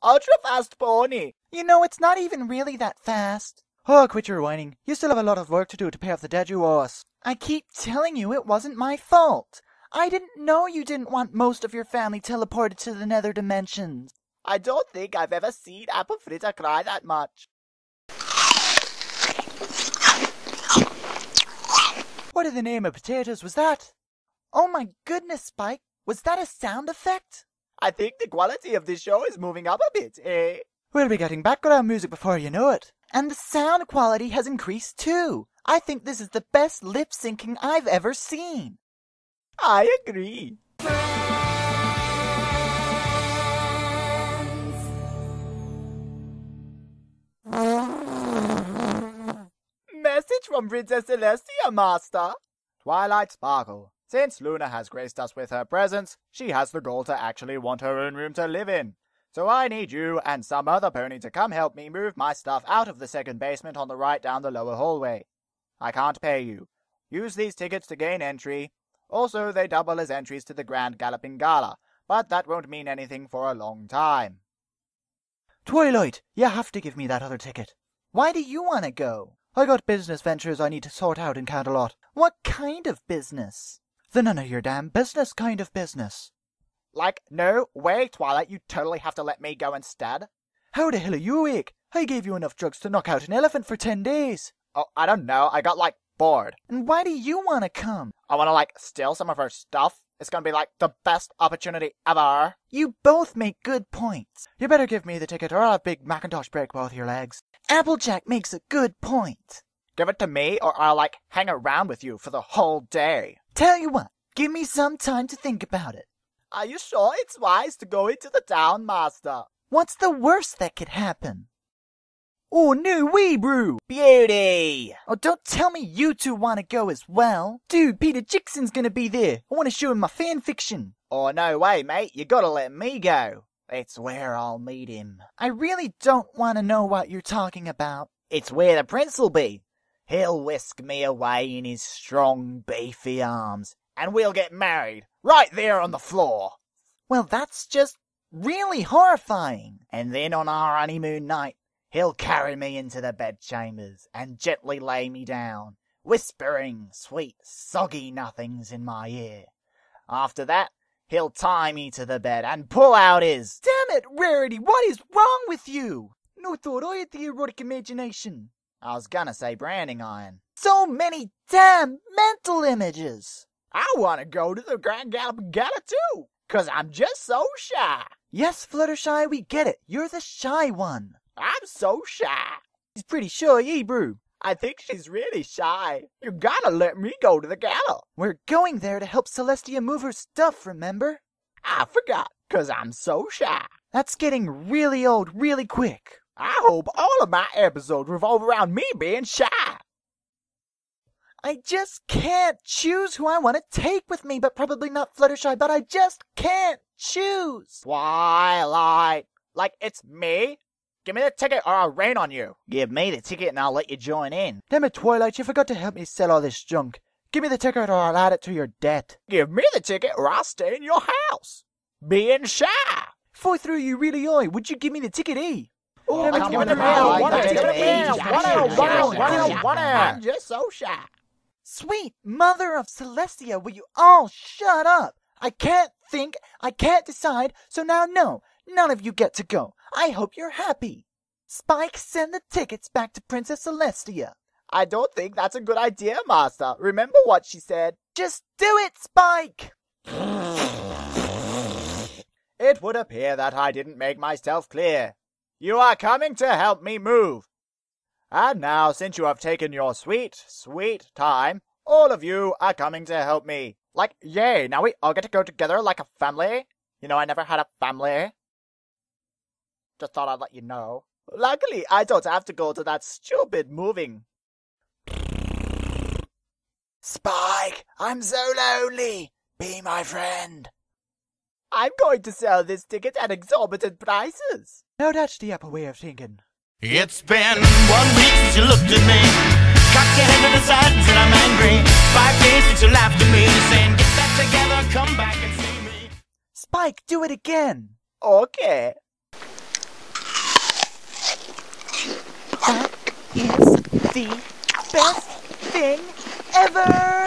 Ultra-fast pony. You know, it's not even really that fast. Oh, quit your whining. You still have a lot of work to do to pay off the debt you owe us. I keep telling you it wasn't my fault. I didn't know you didn't want most of your family teleported to the nether dimensions. I don't think I've ever seen Apple Fritter cry that much. What in the name of potatoes was that? Oh my goodness, Spike. Was that a sound effect? I think the quality of this show is moving up a bit, eh? We'll be getting background music before you know it. And the sound quality has increased too. I think this is the best lip-syncing I've ever seen. I agree. Message from Princess Celestia, Master. Twilight Sparkle. Since Luna has graced us with her presence, she has the goal to actually want her own room to live in. So I need you and some other pony to come help me move my stuff out of the second basement on the right down the lower hallway. I can't pay you. Use these tickets to gain entry. Also, they double as entries to the Grand Galloping Gala, but that won't mean anything for a long time. Twilight, you have to give me that other ticket. Why do you want to go? I got business ventures I need to sort out in Canterlot. What kind of business? The none of your damn business kind of business. Like, no way, Twilight, you totally have to let me go instead. How the hell are you awake? I gave you enough drugs to knock out an elephant for 10 days. Oh, I don't know, I got, bored. And why do you want to come? I want to, steal some of her stuff. It's gonna be, the best opportunity ever. You both make good points. You better give me the ticket or I'll have Big Macintosh break both your legs. Applejack makes a good point. Give it to me or I'll, hang around with you for the whole day. Tell you what, give me some time to think about it. Are you sure it's wise to go into the town, Master? What's the worst that could happen? Oh, no way, bro! Beauty! Oh, don't tell me you two want to go as well. Dude, Peter Jackson's gonna be there. I want to show him my fan fiction. Oh, no way, mate. You gotta let me go. It's where I'll meet him. I really don't want to know what you're talking about. It's where the prince will be. He'll whisk me away in his strong, beefy arms, and we'll get married, right there on the floor. Well, that's just really horrifying. And then on our honeymoon night, he'll carry me into the bedchambers and gently lay me down, whispering sweet, soggy nothings in my ear. After that, he'll tie me to the bed and pull out his... Damn it, Rarity, what is wrong with you? No thought I had the erotic imagination. I was gonna say branding iron. So many damn mental images. I want to go to the Grand Galloping Gala too, 'cause I'm just so shy. Yes, Fluttershy, we get it. You're the shy one. I'm so shy. She's pretty shy, eh, bro? I think she's really shy. You gotta let me go to the gala. We're going there to help Celestia move her stuff, remember? I forgot, 'cause I'm so shy. That's getting really old really quick. I hope all of my episodes revolve around me being shy. I just can't choose who I want to take with me, but probably not Fluttershy, but I just can't choose. Twilight. Like it's me? Give me the ticket or I'll rain on you. Give me the ticket and I'll let you join in. Damn it, Twilight, you forgot to help me sell all this junk. Give me the ticket or I'll add it to your debt. Give me the ticket or I'll stay in your house. Being shy. If I threw you really high, would you give me the ticket, eh? Oh, I'm just so shy. Sweet mother of Celestia, will you all shut up? I can't think, I can't decide, so now no, none of you get to go. I hope you're happy. Spike, send the tickets back to Princess Celestia. I don't think that's a good idea, Master. Remember what she said? Just do it, Spike! It would appear that I didn't make myself clear. You are coming to help me move. And now, since you have taken your sweet, sweet time, all of you are coming to help me. Like, yay, now we all get to go together like a family. You know, I never had a family. Just thought I'd let you know. Luckily, I don't have to go to that stupid moving. Spike, I'm so lonely. Be my friend. I'm going to sell this ticket at exorbitant prices. Now that's the upper way of thinking. It's been 1 week since you looked at me. Cocked your head to the side and said I'm angry. 5 days since you laughed at me, saying get that together, come back and see me. Spike, do it again. Okay. the best thing ever!